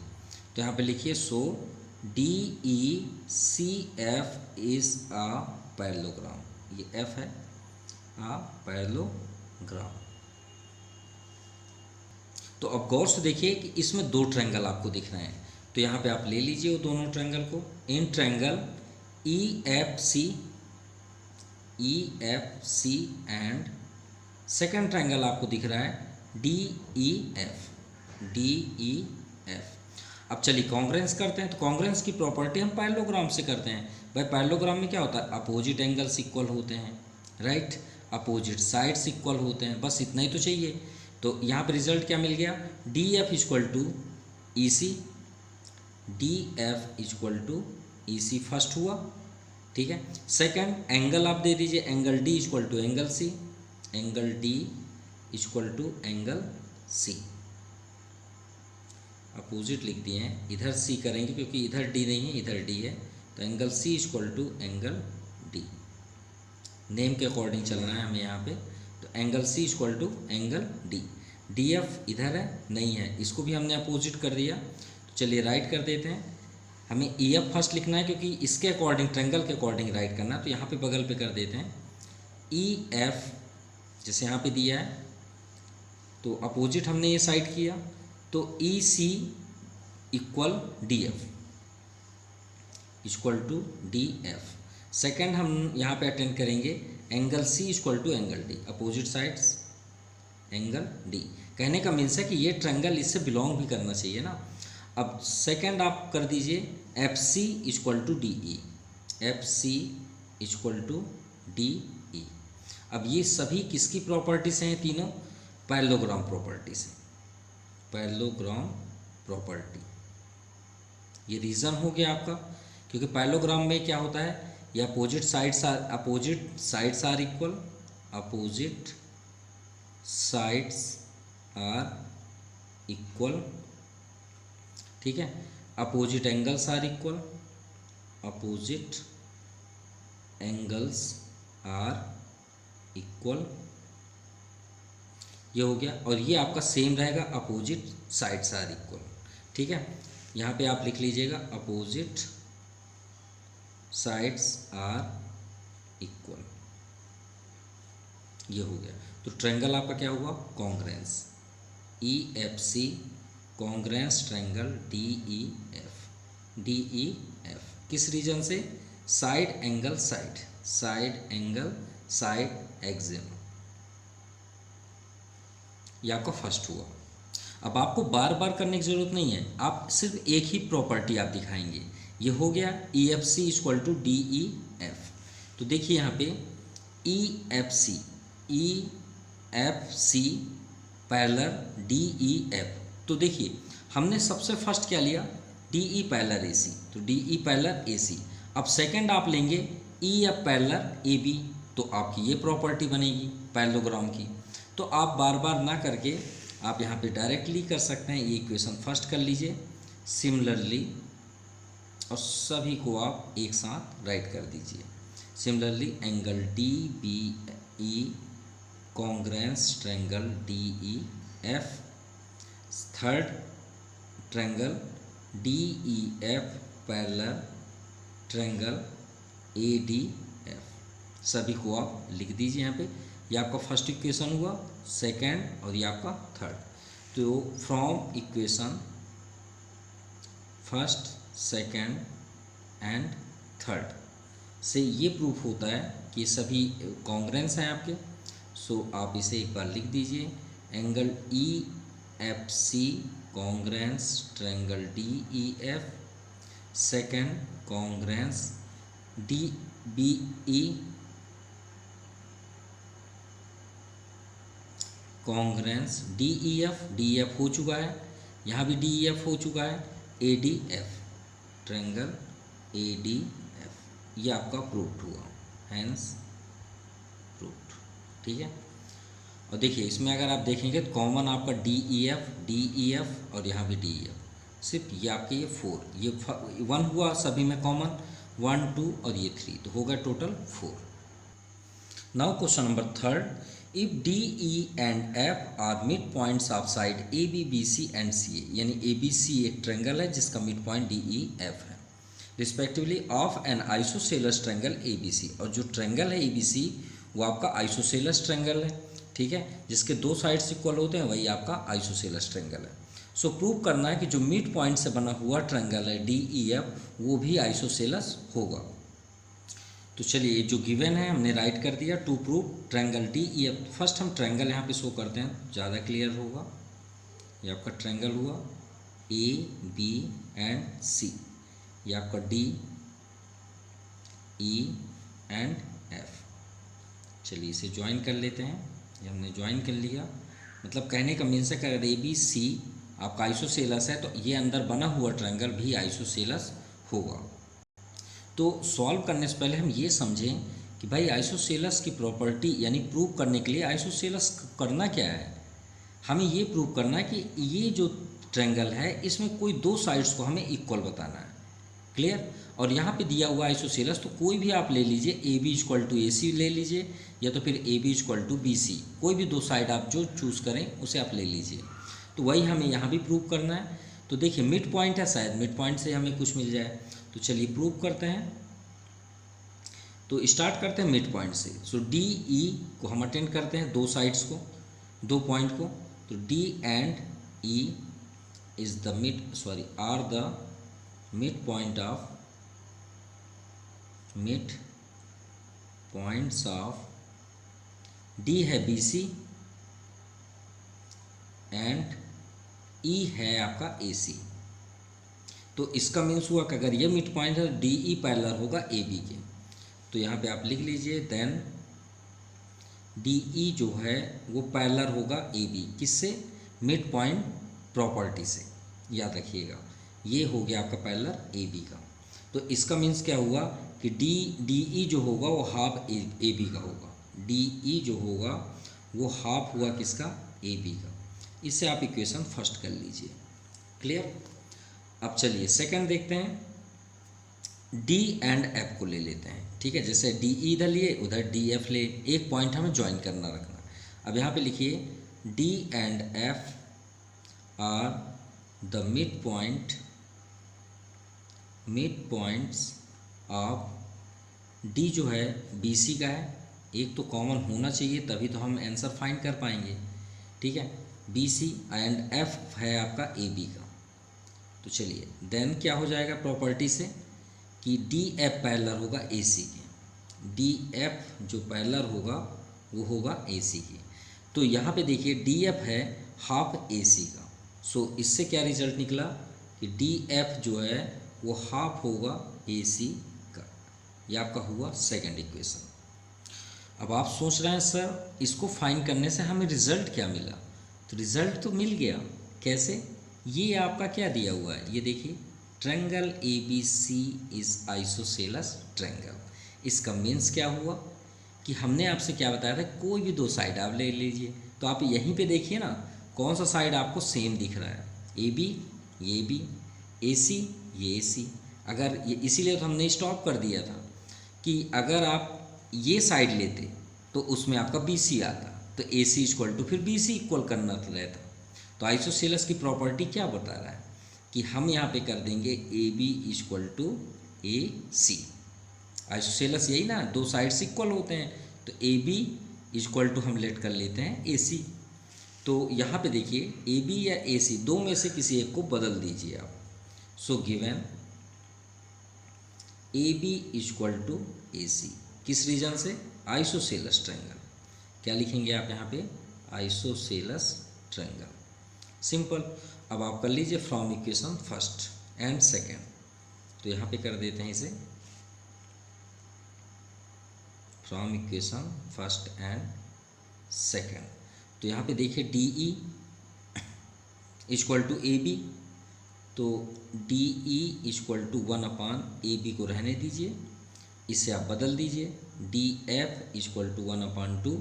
तो यहाँ पे लिखिए so D E C F is a parallelogram. ये एफ है आ पैरेललोग्राम। तो अब गौर से देखिए कि इसमें दो ट्रायंगल आपको दिख रहे हैं। तो यहाँ पे आप ले लीजिए वो दोनों ट्रायंगल को। In triangle E F C and second triangle आपको दिख रहा है डी ई एफ। अब चलिए कॉन्ग्रुएंस करते हैं। तो कॉन्ग्रुएंस की प्रॉपर्टी हम पैरेललोग्राम से करते हैं। भाई पैरेललोग्राम में क्या होता है, अपोजिट एंगल्स इक्वल होते हैं, राइट, अपोजिट साइड्स इक्वल होते हैं, बस इतना ही तो चाहिए। तो यहाँ पे रिजल्ट क्या मिल गया, D F equal to E C, D F equal to E C first हुआ। ठीक है, सेकंड एंगल आप दे दीजिए, angle D equal to angle C, angle D equal to angle C. Opposite लिख दिए हैं, इधर सी करेंगे क्योंकि इधर डी नहीं है इधर डी है। तो angle C equal to angle D, name के अकॉर्डिंग चलना है हमें यहाँ पे। तो angle C equal to angle D. D F इधर है नहीं है, इसको भी हमने अपोजिट कर दिया। तो चलिए राइट कर देते हैं। हमें ई एफ फर्स्ट लिखना है क्योंकि इसके अकॉर्डिंग ट्रायंगल के अकॉर्डिंग राइट करना है। तो यहाँ पे बगल पे कर देते हैं ई एफ, जैसे यहाँ पे दिया है तो अपोजिट हमने ये साइड किया। तो E C equal D F equal to D F. Second हम यहाँ पे अटेंड करेंगे angle C equal to angle D, opposite sides angle D. कहने का मीन्स है कि ये ट्रायंगल इससे बिलोंग भी करना चाहिए ना। अब सेकेंड आप कर दीजिए F C equal to D E, F C equal to D E. अब ये सभी किसकी प्रॉपर्टी से हैं, तीनों पैरेललोग्राम प्रॉपर्टी से, पैरेललोग्राम प्रॉपर्टी। ये रीज़न हो गया आपका, क्योंकि पैरेललोग्राम में क्या होता है, ये opposite sides are equal, opposite sides are equal. ठीक है, opposite angles are equal, opposite angles are equal. ये हो गया। और ये आपका सेम रहेगा, अपोजिट साइड्स आर इक्वल। ठीक है, यहाँ पे आप लिख लीजिएगा अपोजिट साइड्स आर इक्वल। ये हो गया। तो ट्रायंगल आपका क्या हुआ, congruence, E F C congruence triangle D E F, D E F. किस रीजन से, side angle side, side angle side axiom. ये आपका फर्स्ट हुआ। अब आपको बार बार करने की ज़रूरत नहीं है, आप सिर्फ एक ही प्रॉपर्टी आप दिखाएंगे। ये हो गया E F C equal to D E F. तो देखिए यहाँ पे E F C parallel D E F. तो देखिए हमने सबसे फर्स्ट क्या लिया, D E parallel A C, तो D E parallel A C. अब सेकंड आप लेंगे E F parallel A B, तो आपकी ये प्रॉपर्टी बनेगी पैरेललोग्राम की। तो आप बार बार ना करके आप यहाँ पे डायरेक्टली कर सकते हैं। ये इक्वेशन फर्स्ट कर लीजिए सिमिलरली, और सभी को आप एक साथ राइट कर दीजिए। Similarly angle D B E congruence triangle D E F, third triangle D E F parallel triangle A D F. सभी को आप लिख दीजिए यहाँ पे। ये आपका फर्स्ट इक्वेशन हुआ, सेकंड और ये आपका थर्ड। तो from equation first, second and third से ये प्रूफ होता है कि सभी कॉन्ग्रेंस हैं आपके। सो आप इसे एक बार लिख दीजिए, angle E F C congruence triangle D E F, second congruence D B E congruence D E F हो चुका है, यहाँ भी डी ई एफ हो चुका है, ए D F triangle A D F, ये आपका प्रूव्ड हुआ, हैंस प्रूव्ड। ठीक है। और देखिए इसमें अगर आप देखेंगे तो कॉमन आपका डी ई एफ और यहाँ भी डी ई एफ, सिर्फ ये आपके ये 4, ये 1 हुआ सभी में कॉमन, 1 2 और ये 3, तो होगा total 4। Now question number third, if D E and F are mid points of side A B B C and C A, यानी ए बी सी एक ट्रायंगल है जिसका mid point D E F है, respectively of an isosceles triangle A B C, और जो triangle है A B सी वो आपका आइसोसेलेस ट्रायंगल है। ठीक है, जिसके दो साइड्स इक्वल होते हैं वही आपका आइसोसेलेस ट्रायंगल है। सो प्रूव करना है कि जो मिड पॉइंट से बना हुआ ट्रायंगल है डी ई एफ वो भी आइसोसेलेस होगा। तो चलिए जो गिवन है हमने राइट कर दिया, to prove triangle D E F. First हम ट्रायंगल यहाँ पे शो करते हैं, ज़्यादा क्लियर होगा। ये आपका ट्रायंगल हुआ ए बी एंड सी, ये आपका डी ई एंड एफ। चलिए इसे ज्वाइन कर लेते हैं, ये हमने ज्वाइन कर लिया। मतलब कहने का मीन्स है कि अगर ए बी सी आपका आइसोसेलस है तो ये अंदर बना हुआ ट्रायंगल भी आइसोसेलस होगा। तो सॉल्व करने से पहले हम ये समझें कि भाई आइसोसेलस की प्रॉपर्टी यानी प्रूव करने के लिए आइसोसेलस करना क्या है। हमें ये प्रूव करना है कि ये जो ट्रायंगल है इसमें कोई दो साइड्स को हमें इक्वल बताना है। क्लियर। और यहाँ पे दिया हुआ आइसोसेलस तो कोई भी आप ले लीजिए, A B equal to A C ले लीजिए या तो फिर A B equal to B C, कोई भी दो साइड आप जो चूज़ करें उसे आप ले लीजिए। तो वही हमें यहाँ भी प्रूव करना है। तो देखिए मिड पॉइंट है, शायद मिड पॉइंट से हमें कुछ मिल जाए। तो चलिए प्रूव करते हैं। तो स्टार्ट करते हैं मिड पॉइंट से। सो डी ई को हम अटेंड करते हैं, दो साइड्स को, दो पॉइंट को। तो D and E is the are the mid point of mid points of D है बी सी एंड ई है आपका ए सी। तो इसका मीन्स हुआ कि अगर ये मिड पॉइंट है डी ई पैरेलल होगा ए बी के। तो यहाँ पे आप लिख लीजिए देन डी ई जो है वो पैरेलल होगा ए बी, किससे? मिड पॉइंट प्रॉपर्टी से, याद रखिएगा। ये हो गया आपका पैरेलल ए बी का। तो इसका मीन्स क्या हुआ कि डी ई जो होगा वो हाफ ए बी का होगा। डी ई जो होगा वो हाफ हुआ किसका? ए बी का। इससे आप इक्वेशन फर्स्ट कर लीजिए। क्लियर। अब चलिए सेकंड देखते हैं। डी एंड एफ को ले लेते हैं। ठीक है, जैसे डी ई इधर लिए उधर डी एफ ले, एक पॉइंट हमें ज्वाइन करना रखना। अब यहाँ पे लिखिए D and F are the mid points of D जो है बी सी का है, एक तो कॉमन होना चाहिए तभी तो हम आंसर फाइंड कर पाएंगे। ठीक है, बी सी एंड एफ है आपका ए बी का। तो चलिए देन क्या हो जाएगा प्रॉपर्टी से कि डी एफ पैरेलल होगा ए सी के। डी एफ जो पैरेलल होगा वो होगा ए सी के। तो यहाँ पे देखिए डी एफ है हाफ ए सी का। सो इससे क्या रिजल्ट निकला कि डी एफ जो है वो हाफ होगा ए सी का। ये आपका हुआ सेकंड इक्वेशन। अब आप सोच रहे हैं सर इसको फाइंड करने से हमें रिजल्ट क्या मिला? तो रिजल्ट तो मिल गया। कैसे? ये आपका क्या दिया हुआ है, ये देखिए triangle A B C is isosceles triangle. इसका मीन्स क्या हुआ कि हमने आपसे क्या बताया था, कोई भी दो साइड आप ले लीजिए। तो आप यहीं पे देखिए ना कौन सा साइड आपको सेम दिख रहा है, ए बी ये बी, ए सी ये ए सी। अगर ये इसीलिए तो हमने स्टॉप कर दिया था कि अगर आप ये साइड लेते तो उसमें आपका बी सी आता। तो तो ए सी इक्वल टू फिर बी सी इक्वल करना रहता। तो आइसोसेलस की प्रॉपर्टी क्या बता रहा है कि हम यहाँ पे कर देंगे A B equal to A C. Isosceles यही ना, दो साइड्स इक्वल होते हैं, तो ए बी इक्वल टू हम लेट कर लेते हैं ए सी। तो यहाँ पे देखिए ए बी या ए सी दो में से किसी एक को बदल दीजिए आप। So given A B equal to A C, किस रीजन से? Isosceles triangle. क्या लिखेंगे आप यहाँ पे? Isosceles triangle, simple. अब आप कर लीजिए from equation first and second. तो यहाँ पे कर देते हैं इसे from equation first and second. तो यहाँ पे देखिए D E equal to A B, तो D E equal to 1/AB को रहने दीजिए, इसे आप बदल दीजिए। D F equal to 1/2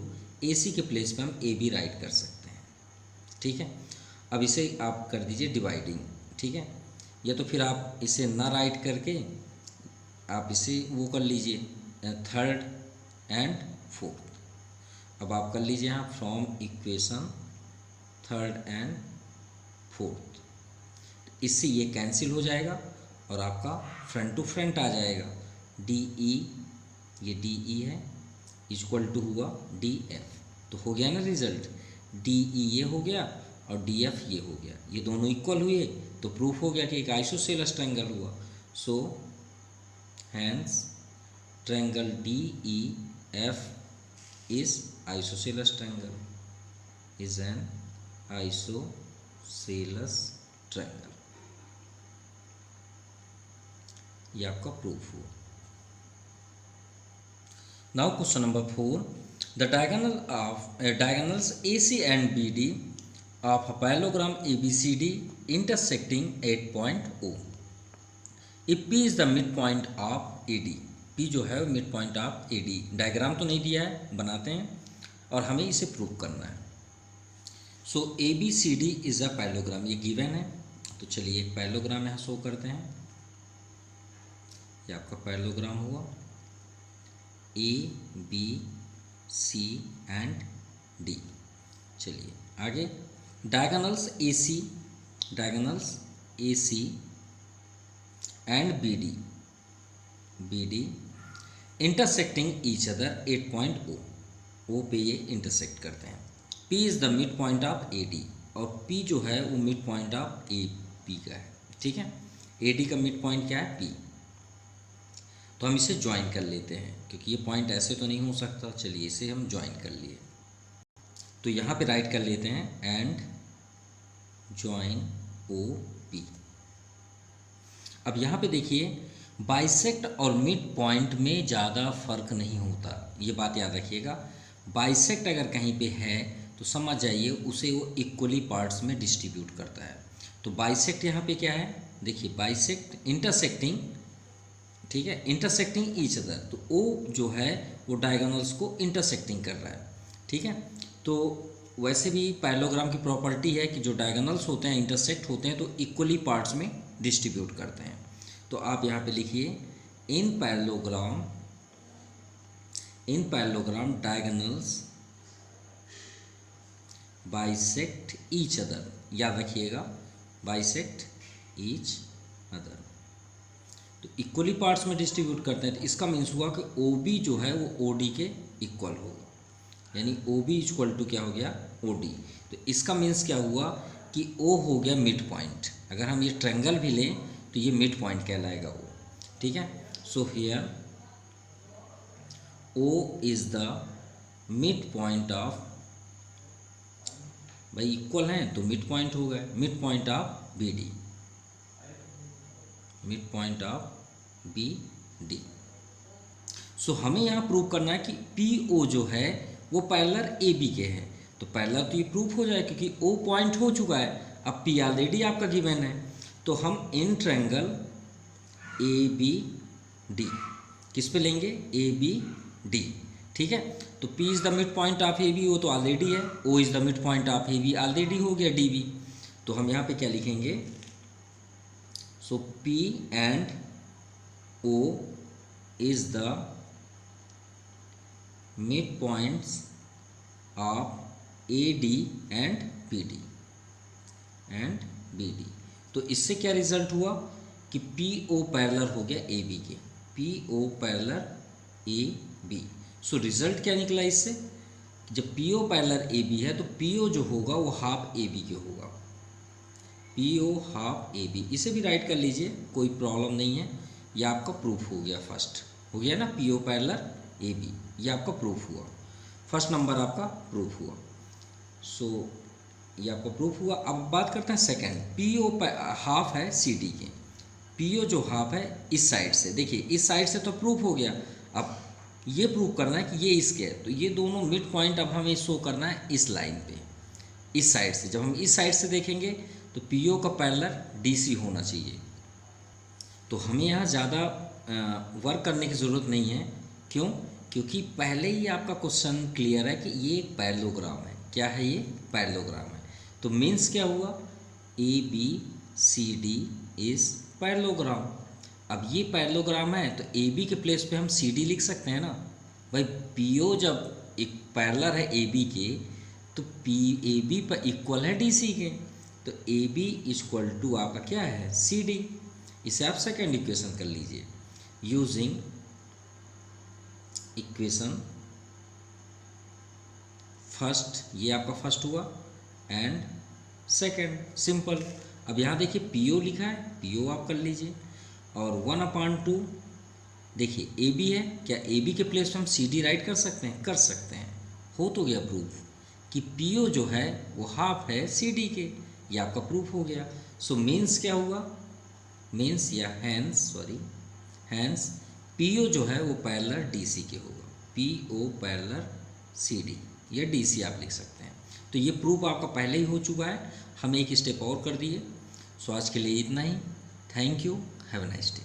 AC के प्लेस पे हम ए बी राइट कर सकते हैं, ठीक है। अब इसे आप कर दीजिए डिवाइडिंग, ठीक है। या तो फिर आप इसे ना राइट करके आप इसे वो कर लीजिए थर्ड एंड फोर्थ। अब आप कर लीजिए यहाँ from equation third and fourth, इससे ये कैंसिल हो जाएगा और आपका फ्रंट टू फ्रंट आ जाएगा। डी ई, ये डी ई है, इक्वल टू हुआ डी एफ, तो हो गया ना रिजल्ट। डी ई ये हो गया और डी एफ ये हो गया, ये दोनों इक्वल हुए तो प्रूफ हो गया कि एक आइसोसेलस ट्रायंगल हुआ। So hence triangle D E F is isosceles triangle, is an isosceles triangle. ये आपका प्रूफ हुआ। Now question number 4, the diagonals AC and BD of a parallelogram ABCD intersecting at point O. If P is the midpoint of AD, P जो है mid point of AD। Diagram तो नहीं दिया है, बनाते हैं और हमें इसे प्रूव करना है। सो ABCD इज अ पैरेललोग्राम, ये गिवन है। तो चलिए एक पैरेललोग्राम यहाँ शो करते हैं। ये आपका पैरेललोग्राम हुआ A B C and D। चलिए आगे diagonals AC and BD intersecting each other at point O पे ये इंटरसेक्ट करते हैं। P is the mid point of AD, और P जो है वो मिड पॉइंट ऑफ AB का है, ठीक है। AD का मिड पॉइंट क्या है? P। तो हम इसे ज्वाइन कर लेते हैं, क्योंकि ये पॉइंट ऐसे तो नहीं हो सकता। चलिए इसे हम ज्वाइन कर लिए। तो यहाँ पे राइट कर लेते हैं एंड ज्वाइन OP। अब यहाँ पे देखिए बाइसेक्ट और मिड पॉइंट में ज़्यादा फर्क नहीं होता, ये बात याद रखिएगा। बाइसेक्ट अगर कहीं पे है तो समझ जाइए उसे वो इक्वली पार्ट्स में डिस्ट्रीब्यूट करता है। तो बाइसेक्ट यहाँ पे क्या है? देखिए बाइसेक्ट इंटरसेक्टिंग, ठीक है, इंटरसेक्टिंग ईच अदर। तो O जो है वो डायगोनल्स को इंटरसेक्टिंग कर रहा है, ठीक है। तो वैसे भी पैरेललोग्राम की प्रॉपर्टी है कि जो डायगोनल्स होते हैं इंटरसेक्ट होते हैं तो इक्वली पार्ट्स में डिस्ट्रीब्यूट करते हैं। तो आप यहाँ पे लिखिए इन parallelogram diagonals bisect each other, याद रखिएगा बाइसेक्ट ईच अदर। तो इक्वली पार्ट्स में डिस्ट्रीब्यूट करते हैं, तो इसका मीन्स हुआ कि OB जो है वो OD के इक्वल होगा, यानी OB इक्वल टू क्या हो गया? OD। तो इसका मीन्स क्या हुआ कि O हो गया मिड पॉइंट। अगर हम ये ट्रायंगल भी लें तो ये मिड पॉइंट कहलाएगा O, ठीक है। So here O is the mid point of, भाई इक्वल हैं तो मिड पॉइंट हो गए, mid point of BD, mid point of BD। सो हमें यहाँ प्रूव करना है कि PO जो है वो पैरेलल AB के हैं। तो पैरेलल तो ये प्रूफ हो जाए क्योंकि O पॉइंट हो चुका है, अब P ऑलरेडी आपका गिवन है। तो हम इन ट्रायंगल ABD किस पे लेंगे? ABD, ठीक है। तो P is the mid point of AB, वो तो ऑलरेडी है। O is the mid point of AB, already हो गया DB। तो हम यहाँ पे क्या लिखेंगे? So P and O is the mid points of A D and B D and B D. तो इससे क्या रिजल्ट हुआ कि पी ओ पैरेलल हो गया ए बी के, P O parallel A B. So result क्या निकला इससे, जब P O parallel A B है तो पी ओ जो होगा वो हाफ ए बी के होगा, P O half A B. इसे भी राइट कर लीजिए, कोई प्रॉब्लम नहीं है। ये आपका प्रूफ हो गया, फर्स्ट हो गया ना, P O parallel A B, ये आपका प्रूफ हुआ, फर्स्ट नंबर आपका प्रूफ हुआ। सो ये आपका प्रूफ हुआ। अब बात करते हैं सेकंड, पी ओ हाफ है सी डी के, पी ओ जो हाफ है इस साइड से, देखिए इस साइड से तो प्रूफ हो गया। अब ये प्रूव करना है कि ये इसके है, तो ये दोनों मिड पॉइंट अब हमें शो करना है इस लाइन पे, इस साइड से। जब हम इस साइड से देखेंगे तो पी ओ का पैरेलल डी सी होना चाहिए। तो हमें यहाँ ज़्यादा वर्क करने की ज़रूरत नहीं है, क्यों? क्योंकि पहले ही आपका क्वेश्चन क्लियर है कि ये एक पैरेललोग्राम है। क्या है ये? पैरेललोग्राम है। तो मीन्स क्या हुआ, A B C D is parallelogram. अब ये पैरेललोग्राम है तो ए बी के प्लेस पे हम सी डी लिख सकते हैं ना भाई। पी ओ जब एक पैरेलल है ए बी के तो पी ए बी पर इक्वल है डी सी के, तो ए बी इक्वल टू आपका क्या है, सी डी। इसे आप सेकेंड इक्वेशन कर लीजिए यूजिंग इक्वेशन फर्स्ट, ये आपका फर्स्ट हुआ, एंड सेकेंड, सिंपल। अब यहाँ देखिए पी ओ लिखा है, पी ओ आप कर लीजिए, और 1/2 देखिए ए बी है, क्या ए बी के प्लेस पे हम सी डी राइट कर सकते हैं? कर सकते हैं। हो तो गया प्रूफ कि पी ओ जो है वो हाफ है सी डी के, ये आपका प्रूफ हो गया। सो मीन्स क्या हुआ, मीन्स या हैंस पी ओ जो है वो पैरेलल डी सी के होगा, P O parallel C D, या डी सी आप लिख सकते हैं। तो ये प्रूफ आपका पहले ही हो चुका है, हम एक स्टेप और कर दिए। सो आज के लिए इतना ही। Thank you, have a nice day.